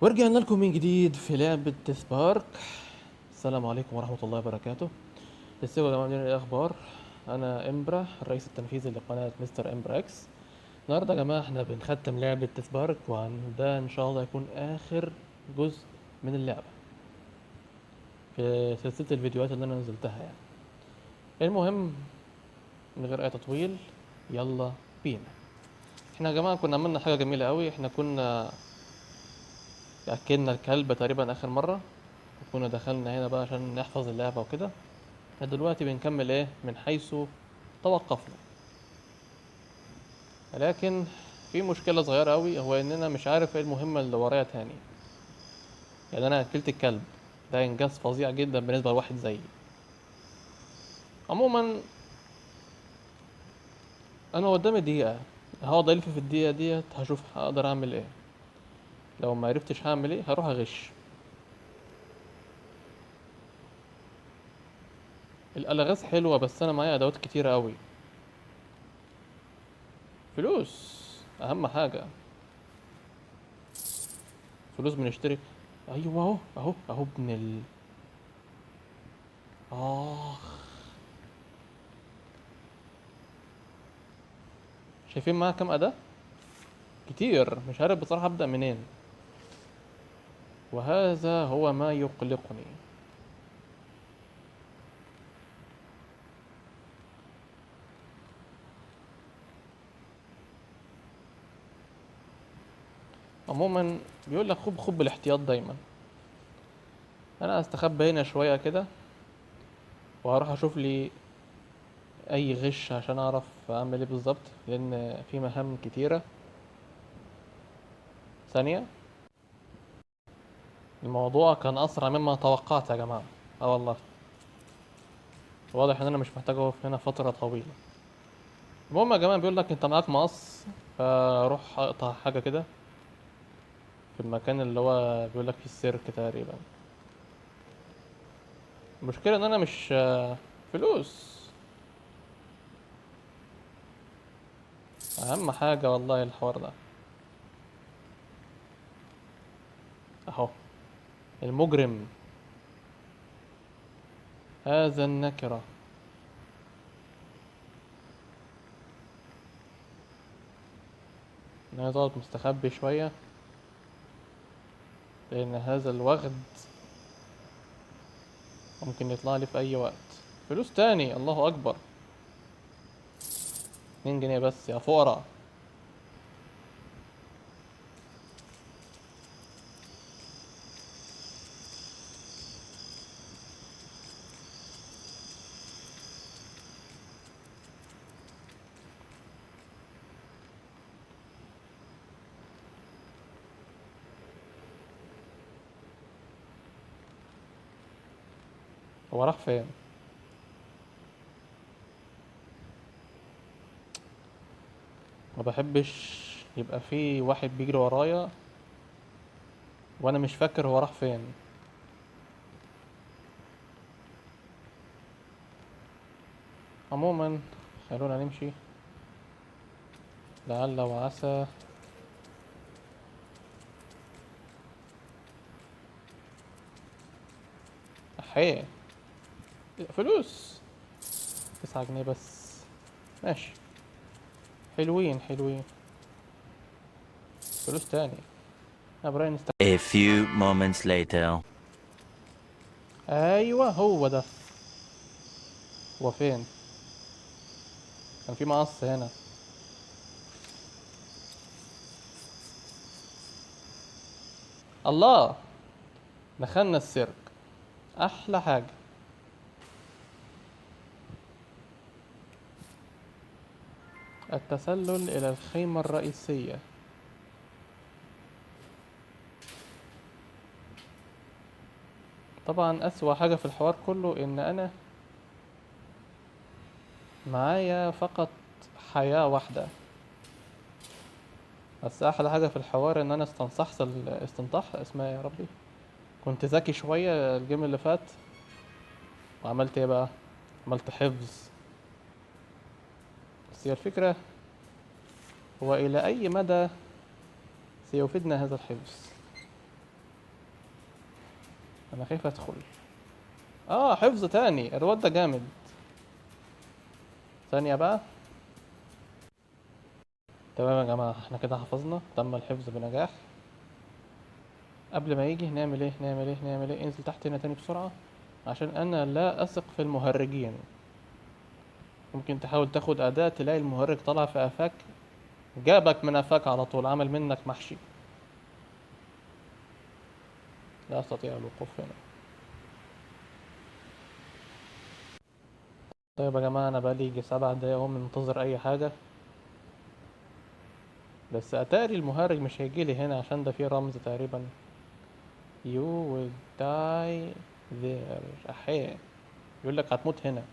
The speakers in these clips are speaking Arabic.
ورجعنا لكم من جديد في لعبة سبارك. السلام عليكم ورحمة الله وبركاته. ازيكم يا جماعة، عاملين ايه؟ الأخبار؟ أنا إمبرا، الرئيس التنفيذي لقناة مستر إمبرا إكس. النهاردة يا جماعة احنا بنختم لعبة سبارك، وده إن شاء الله يكون آخر جزء من اللعبة في سلسلة الفيديوهات اللي أنا نزلتها يعني. المهم، من غير أي تطويل، يلا بينا. احنا يا جماعة كنا عملنا حاجة جميلة قوي. احنا كنا أكلنا الكلب تقريبا آخر مرة، وكنا دخلنا هنا بقى عشان نحفظ اللعبة وكده. احنا دلوقتي بنكمل ايه من حيث توقفنا، لكن في مشكلة صغيرة قوي، هو اننا مش عارف ايه المهمة اللي ورايا تاني. يعني انا اكلت الكلب، ده انجاز فظيع جدا بالنسبة لواحد زيي. عموما انا قدامي دقيقة، هقعد الف في الدقيقة ديت، هشوف هقدر اعمل ايه. لو ما عرفتش هعمل ايه، هروح اغش. الالغاز حلوة بس انا معايا ادوات كتيرة قوي. فلوس اهم حاجة. فلوس بنشتري. ايوه اهو اهو اهو ابن اخ. شايفين معايا كام اداة؟ كتير، مش عارف بصراحة أبدأ منين، وهذا هو ما يقلقني. عموما بيقول لك خب بالاحتياط دايما. انا استخبى هنا شوية كده، وهروح اشوف لي اي غش عشان اعرف اعمل ايه بالظبط، لان في مهام كتيرة. ثانية. الموضوع كان اسرع مما توقعت يا جماعة. اه والله، واضح ان انا مش محتاج اقف هنا فترة طويلة. المهم يا جماعة، بيقول لك انت معاك مقص، فروح اقطع حاجة كده في المكان اللي هو بيقول لك فيه السيرك تقريبا. المشكلة ان انا مش فلوس اهم حاجة والله الحوار ده. اهو المجرم، هذا النكرة. انا عايز اقعد مستخبي شوية، لان هذا الوغد ممكن يطلع لي في اي وقت. فلوس تاني، الله اكبر. 2 جنيه بس يا فقراء. هو راح فين؟ ما بحبش يبقى في واحد بيجري ورايا وانا مش فاكر هو راح فين. عموما خلونا نمشي، لعل وعسى. احيه، فلوس. 9 جنيه بس، ماشي. حلوين حلوين. فلوس تاني. ابراهيم A few moments later. ايوه هو ده. هو فين؟ كان في مقص هنا. الله، دخلنا السيرك، احلى حاجه. التسلل الى الخيمه الرئيسيه. طبعا اسوأ حاجه في الحوار كله ان انا معايا فقط حياه واحده. بس احلى حاجه في الحوار ان انا استنصح اسمها إيه يا ربي. كنت ذكي شويه الجيم اللي فات، وعملت ايه بقى؟ عملت حفظ. بس هي الفكره، هو الى اي مدى سيفيدنا هذا الحفظ؟ انا خايف ادخل. حفظ تاني، الواد ده جامد. ثانية بقى. تمام يا جماعة، احنا كده حفظنا، تم الحفظ بنجاح. قبل ما يجي نعمل ايه، انزل تحت هنا تاني بسرعة، عشان انا لا اثق في المهرجين. ممكن تحاول تاخد اداة تلاقي المهرج طلع في قفاك، جابك من قفاك على طول، عمل منك محشي. لا استطيع الوقوف هنا. طيب يا جماعة، انا بقالي يجي 7 دقايق اهو منتظر اي حاجة، بس اتاري المهرج مش هيجيلي هنا عشان ده فيه رمز تقريبا. You will die there. احيه، يقول لك هتموت هنا.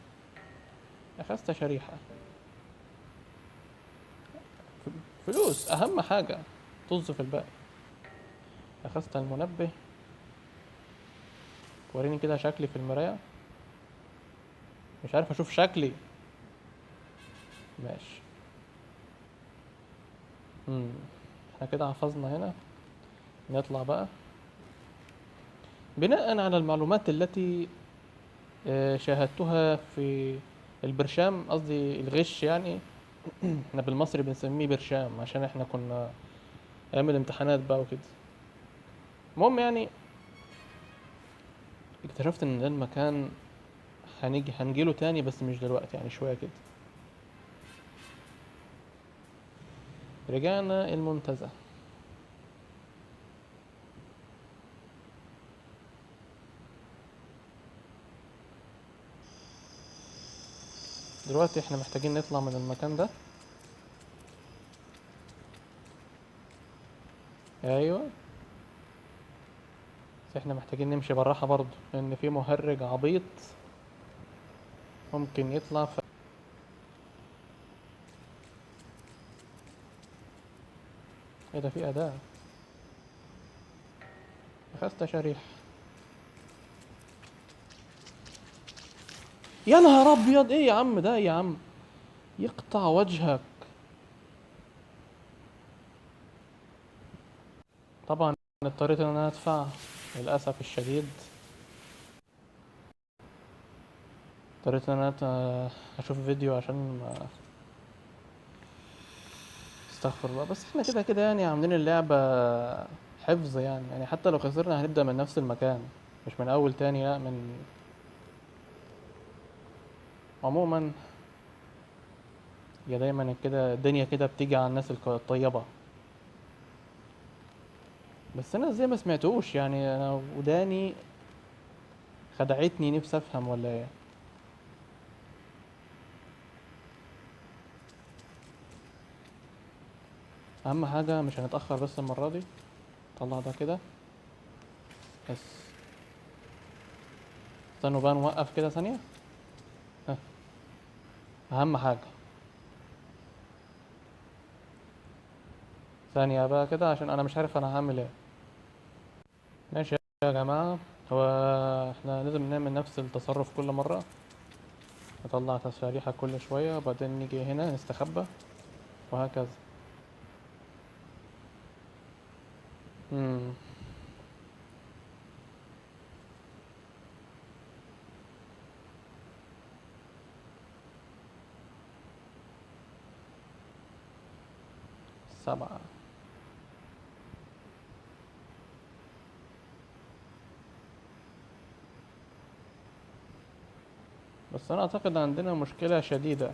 اخذت شريحة. فلوس اهم حاجة، طز في الباقي. اخذت المنبه. وريني كده شكلي في المراية. مش عارف اشوف شكلي. ماشي. امم احنا كده حفظنا هنا. نطلع بقى. بناء على المعلومات التي شاهدتها في البرشام، قصدي الغش يعني. احنا بالمصري بنسميه برشام عشان احنا كنا ايام الامتحانات بقى وكده. المهم يعني، اكتشفت ان ده المكان هنجيله تاني، بس مش دلوقتي يعني، شوية كده. رجعنا المنتزه. دلوقتي احنا محتاجين نطلع من المكان ده. ايوه. بس احنا محتاجين نمشي بالراحة برضو، لان في مهرج عبيط ممكن يطلع ايه ده، في اداة. اخذت شريحة. يا نهار ابيض، ايه يا عم ده، يا عم يقطع وجهك. طبعا اضطريت ان انا ادفع، للاسف الشديد. اضطريت ان انا اشوف فيديو عشان استغفر الله. بس احنا كده كده يعني عاملين اللعبة حفظ يعني حتى لو خسرنا هنبدأ من نفس المكان، مش من اول تاني، لا من. عموما، يا دايما كده الدنيا كده بتيجي على الناس الطيبة. بس انا ازاي ما سمعتوش يعني، انا وداني خدعتني، نفسي افهم ولا ايه. اهم حاجة مش هنتأخر بس المرة دي. طلع ده كده. بس استنوا بقى نوقف كده ثانية. ها. اهم حاجة ثانية بقى كده، عشان انا مش عارف انا هعمل ايه. ماشي يا جماعة. هو احنا لازم نعمل نفس التصرف كل مرة. نطلع تساريحة كل شوية، وبعدين نيجي هنا نستخبى، وهكذا. مم. 7. بس انا اعتقد عندنا مشكلة شديدة.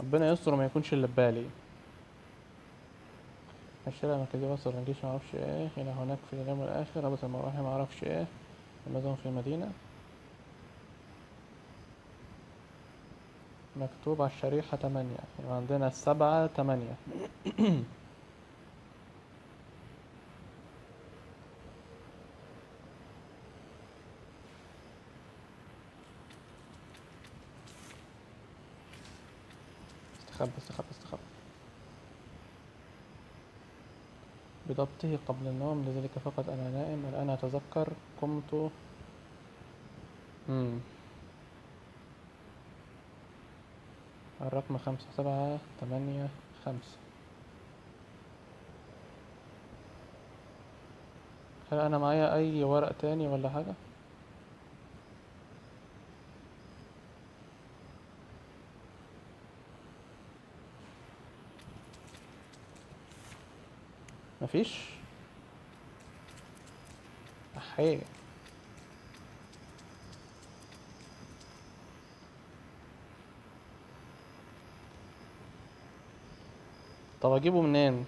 ربنا يستر وما يكونش اللي ببالي. الشارع المركزي وصل الجيش معرفش ايه، هنا هناك في اليوم الاخر رابط المراحل معرفش ايه. امازون في المدينة. مكتوب على الشريحة 8، يبقى عندنا 7 8. استخبى استخبى استخبى. بضبطه قبل النوم، لذلك فقط أنا نائم الآن أتذكر. قمت. مم. الرقم 5 7 8 5. هل انا معايا اي ورق تاني ولا حاجة؟ مفيش. احيه. طب اجيبه منين؟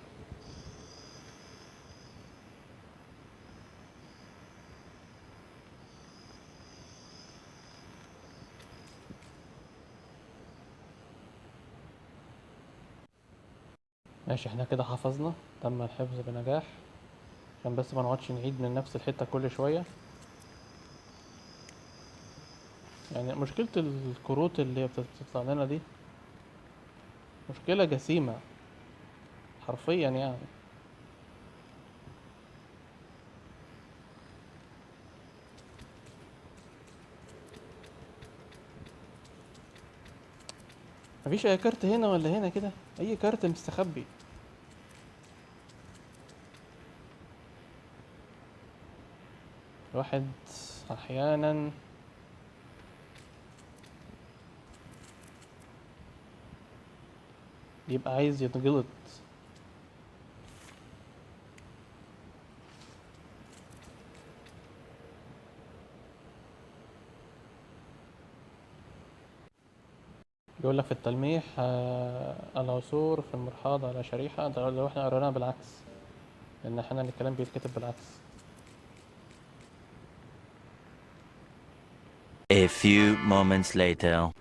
ماشي، احنا كده حفظنا. تم الحفظ بنجاح. عشان بس ما نقعدش نعيد من نفس الحتة كل شوية. يعني مشكلة الكروت اللي هي بتطلع لنا دي مشكلة جسيمة حرفيا يعني. مفيش اي كارت هنا ولا هنا كده؟ اي كارت مستخبي. الواحد احيانا يبقى عايز يتجلط. بيقول لك في التلميح العثور في المرحاض على شريحة. ده لو احنا قريناها بالعكس، لان احيانا الكلام بيتكتب بالعكس. A few moments later.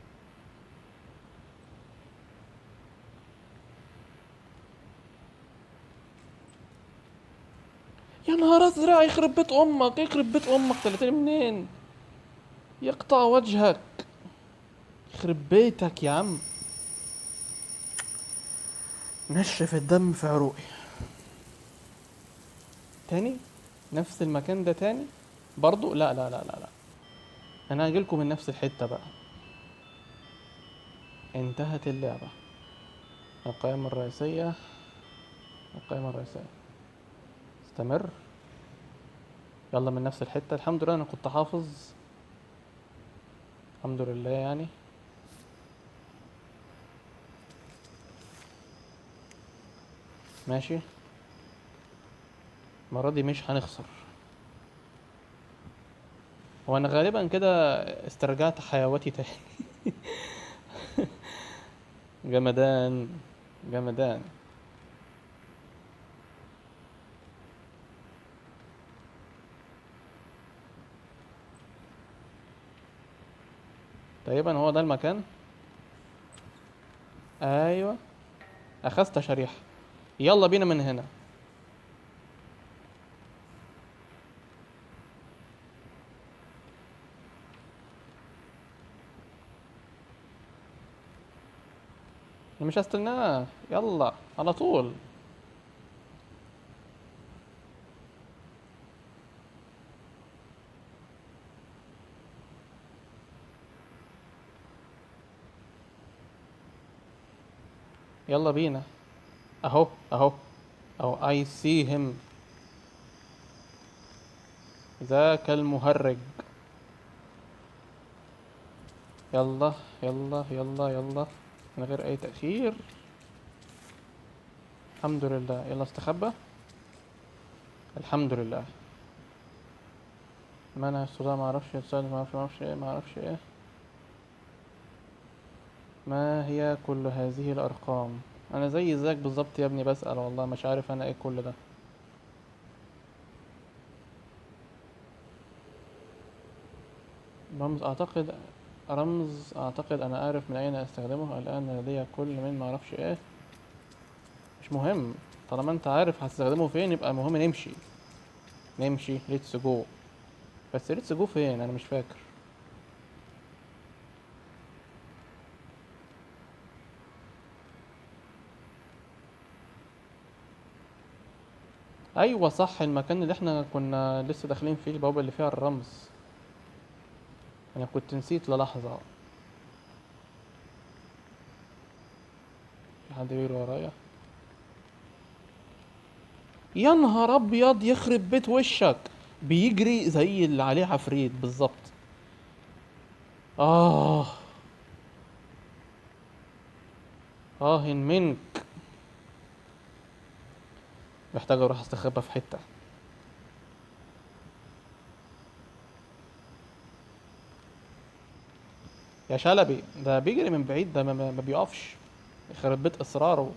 يا نهار ازرق، يخرب بيت امك، يخرب بيت امك، طلعتني منين؟ يقطع وجهك، يخرب بيتك يا عم. نشف الدم في عروقي. تاني؟ نفس المكان ده تاني؟ برضو لا لا لا لا لا. انا هجيلكم من نفس الحتة بقى. انتهت اللعبة. القائمة الرئيسية. القائمة الرئيسية. استمر. يلا من نفس الحتة. الحمد لله انا كنت حافظ. الحمد لله يعني. ماشي. المرة دي مش هنخسر. هو انا غالبا كده استرجعت حيويتي تاني. جمدان. جمدان. تقريبا هو ده المكان. ايوه. اخذت شريحة. يلا بينا من هنا. أنا مش هستناه، يلا على طول. يلا بينا. اهو اهو. اهو I see him. ذاك المهرج. يلا يلا يلا يلا. من غير اي تأخير. الحمد لله. يلا استخبى. الحمد لله. منع الصداع، ما اعرفش يتصال، ما اعرفش ايه، ما اعرفش ايه. ما هي كل هذه الارقام؟ انا زي ذاك بالظبط يا ابني، بسأل والله مش عارف انا ايه كل ده. رمز اعتقد. رمز اعتقد انا عارف من اين استخدمه الان. لدي كل من ما اعرفش ايه. مش مهم. طالما انت عارف هتستخدمه فين يبقى المهم نمشي. نمشي ليتس جو. بس ليتس جو فين؟ انا مش فاكر. ايوه صح، المكان اللي احنا كنا لسه داخلين فيه، البوابه اللي فيها الرمز. انا كنت نسيت للحظه. في حد بيجري ورايا. يا نهار ابيض يخرب بيت وشك، بيجري زي اللي عليه عفريت بالظبط. اه اه منك. محتاج اروح استخبى في حتة. يا شلبي ده بيجري من بعيد، ده ما بيقفش، يخرب بيت اصراره.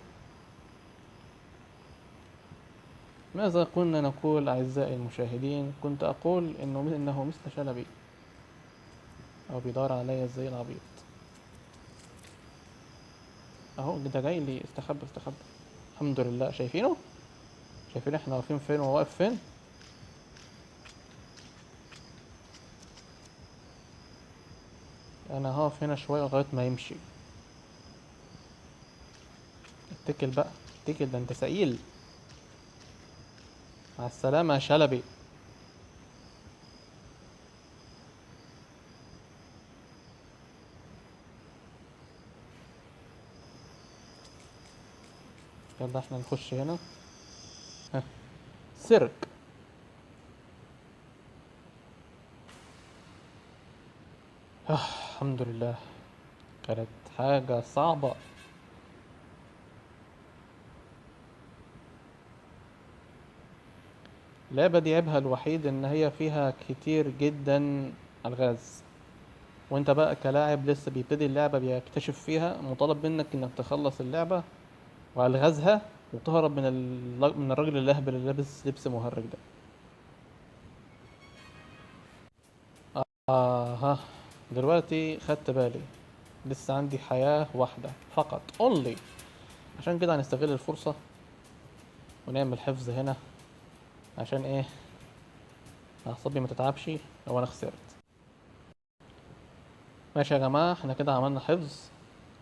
ماذا كنا نقول اعزائي المشاهدين؟ كنت اقول انه مثل شلبي، او بيدور عليا زي العبيط. اهو ده جاي لي، استخبى استخبى. الحمد لله. شايفينه؟ شايفين احنا واقفين فين وهو واقف فين؟ انا هقف هنا شويه لغايه ما يمشي. اتكل بقى، اتكل، ده انت سئيل. مع السلامه يا شلبي. يلا احنا نخش هنا. ها، سيرك. الحمد لله. كانت حاجه صعبه. اللعبه دي عيبها الوحيد ان هي فيها كتير جدا الغاز، وانت بقى كلاعب لسه بيبتدي اللعبه بيكتشف فيها، مطالب منك انك تخلص اللعبه والغازها وتهرب من الراجل الاهبل اللي لابس لبس مهرج ده. ها، دلوقتي خدت بالي لسه عندي حياة واحدة فقط only. عشان كده هنستغل الفرصة ونعمل حفظ هنا. عشان ايه؟ اعصابي ما تتعبش لو انا خسرت. ماشي يا جماعة، احنا كده عملنا حفظ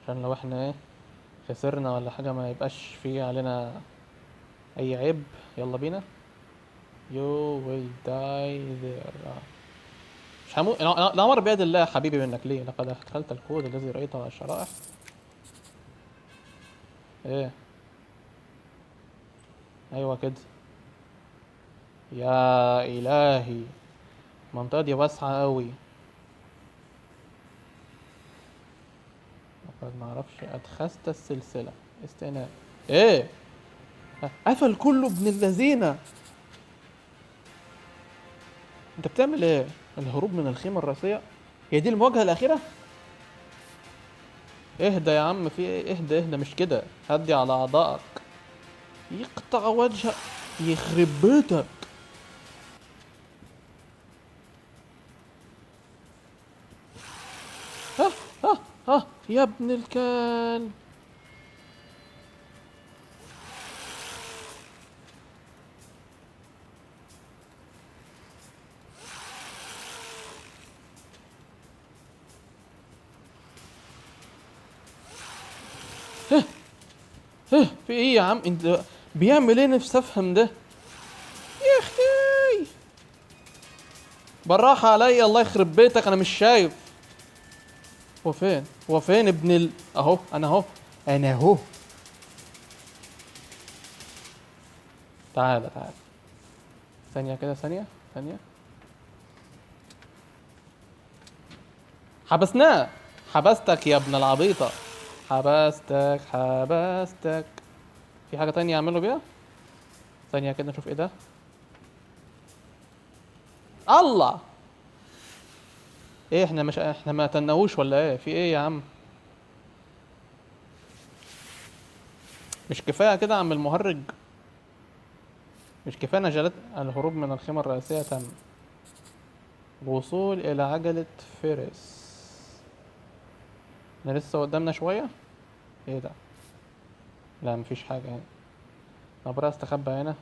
عشان لو احنا ايه خسرنا ولا حاجة ما يبقاش فيه علينا اي عيب. يلا بينا. you will die there. مش هموت. الامر بيد الله يا حبيبي، منك ليه؟ لقد ادخلت الكود الذي رايته على الشرائح. ايه؟ ايوه كده. يا الهي، المنطقة دي واسعة قوي. لقد معرفش ادخست السلسلة. استئناف. ايه؟ قفل كله ابن اللذينة. انت بتعمل ايه؟ الهروب من الخيمة الرئيسية؟ هي دي المواجهة الأخيرة؟ اهدى يا عم، في ايه؟ اهدى اهدى، مش كده. هدي على أعضائك. يقطع وجهك، يخرب بيتك. ها ها ها يا ابن الكلب. في ايه يا عم انت؟ بيعمل ايه؟ نفسي افهم ده. يا اختي بالراحة عليا، الله يخرب بيتك، انا مش شايف. هو فين؟ هو فين اهو انا اهو. انا اهو. تعالى تعالى. ثانية كده، ثانية ثانية. حبسناه. حبستك يا ابن العبيطة. حبستك حبستك. في حاجة تانية اعمله بيها؟ ثانية كده نشوف ايه ده. الله. ايه احنا مش احنا ما تنوش ولا ايه؟ في ايه يا عم؟ مش كفاية كده يا عم المهرج؟ مش كفاية نجلات؟ الهروب من الخيمة الرئيسية تم. الوصول إلى عجلة فيرس. احنا لسه قدامنا شوية. ايه ده؟ لا مفيش حاجة هنا. طب بقى استخبى هنا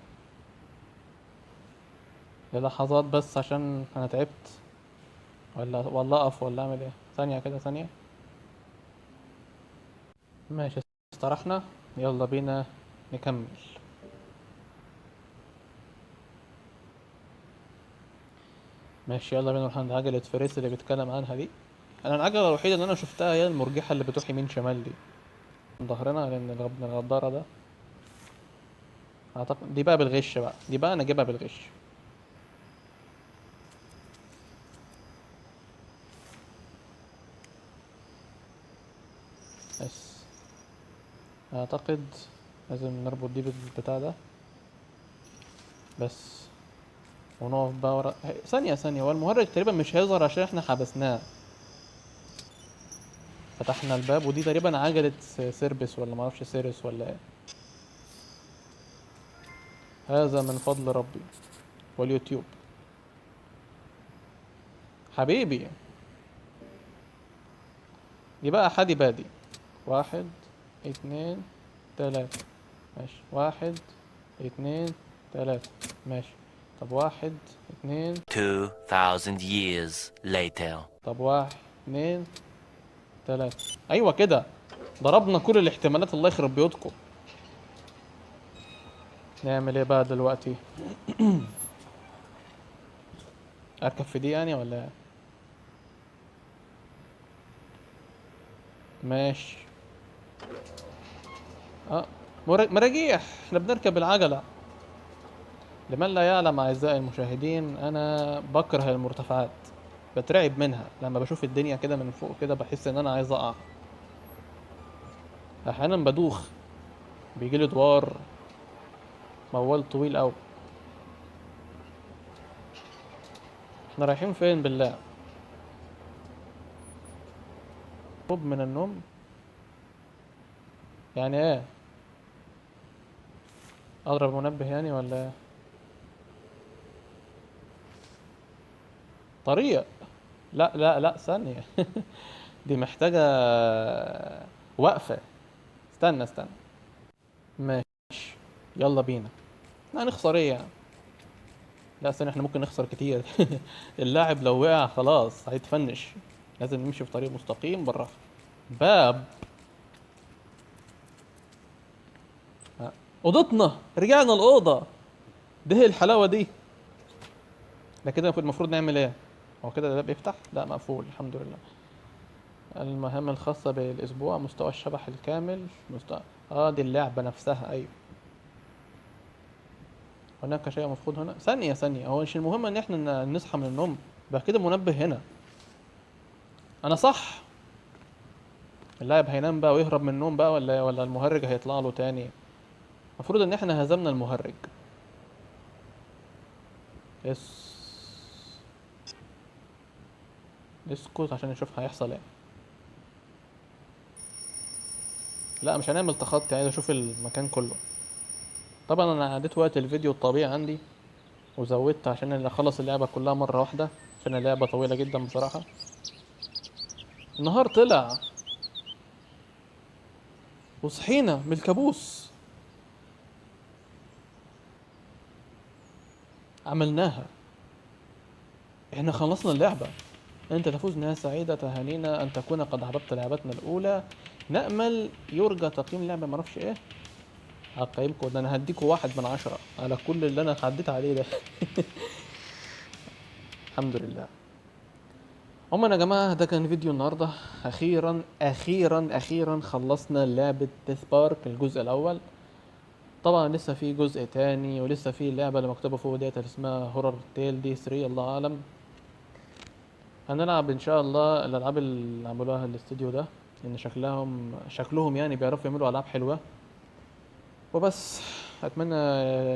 للحظات بس عشان انا تعبت. ولا اقف ولا اعمل ايه؟ ثانية كده، ثانية. ماشي، استرحنا. يلا بينا نكمل. ماشي يلا بينا نروح عند عجلة فارس اللي بيتكلم عنها دي. انا العجلة الوحيدة اللي انا شفتها هي المرجحة اللي بتروح يمين شمال دي. ظهرنا لان ابن الغدارة ده. اعتقد دي بقى بالغش بقى، دي بقى انا اجيبها بالغش. بس اعتقد لازم نربط دي بالبتاع ده بس، ونقف بقى ورا. ثانية هو المهرج تقريبا مش هيظهر عشان احنا حبسناه. فتحنا الباب ودي تقريبا عجلة سيربس ولا معرفش سيرس ولا ايه. هذا من فضل ربي واليوتيوب. حبيبي دي بقى حادي بادي. 1 2 3 ماشي. 1 2 3 ماشي. طب 1 2. 2,000 years later. طب 1 2 3. ايوه كده، ضربنا كل الاحتمالات. الله يخرب بيوتكم. نعمل ايه بقى دلوقتي؟ اركب في دي يعني ولا إيه؟ ماشي. اه مراجيح، احنا بنركب العجلة. لمن لا يعلم اعزائي المشاهدين، انا بكره المرتفعات، بترعب منها. لما بشوف الدنيا كده من فوق كده بحس ان انا عايز اقع. احيانا بدوخ، بيجيلي دوار، موال طويل اوي. احنا رايحين فين بالله؟ طب من النوم يعني ايه؟ اضرب منبه يعني ولا ايه؟ طريق. لا ثانية. دي محتاجة وقفة. استنى. ماشي، يلا بينا. احنا هنخسر ايه يعني؟ لا استنى، احنا ممكن نخسر كتير. اللاعب لو وقع خلاص هيتفنش. لازم نمشي في طريق مستقيم بالراحة. باب. ها. اوضتنا، رجعنا الأوضة. ده هي الحلاوة دي. ده كده المفروض نعمل ايه؟ هو كده الباب يفتح؟ لا مقفول الحمد لله. المهام الخاصة بالأسبوع: مستوى الشبح الكامل، مستوى دي اللعبة نفسها. أيوة. هناك شيء مفقود هنا. ثانية، هو مش المهم إن احنا نصحى من النوم؟ بقى كده منبه هنا. أنا صح؟ اللاعب هينام بقى ويهرب من النوم بقى ولا المهرج هيطلع له تاني؟ المفروض إن احنا هزمنا المهرج. اس اسكت عشان نشوف هيحصل ايه. لا مش هنعمل تخطي، عايز اشوف المكان كله. طبعا انا عديت وقت الفيديو الطبيعي عندي وزودت عشان اخلص اللعبة كلها مرة واحدة، عشان اللعبة طويلة جدا بصراحة. النهار طلع وصحينا من الكابوس. عملناها، احنا خلصنا اللعبة. انت تفوز نهاية سعيدة، تهانينا ان تكون قد احببت لعبتنا الاولى. نأمل يرجى تقييم لعبة معرفش ايه. هقيمكم ده، انا هديكوا 1/10 على كل اللي انا عديت عليه ده. الحمد لله. عموما يا جماعة ده كان فيديو النهاردة. أخيرا خلصنا لعبة ديث بارك الجزء الأول. طبعا لسه في جزء تاني، ولسه في اللعبة اللي مكتوبة فوق ديت اللي اسمها هورر تيل دي 3، الله أعلم. هنلعب إن شاء الله الألعاب اللي عملوها الاستوديو ده، لأن شكلهم يعني بيعرفوا يعملوا ألعاب حلوة. وبس. أتمنى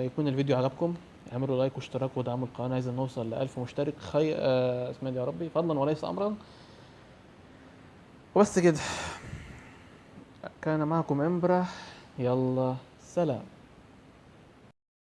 يكون الفيديو عجبكم. اعملوا لايك واشتراك ودعموا القناة، عايزين نوصل ل1000 مشترك. اسمعني يا ربي، فضلا وليس أمرا. وبس كده. كان معكم امبرا. يلا سلام.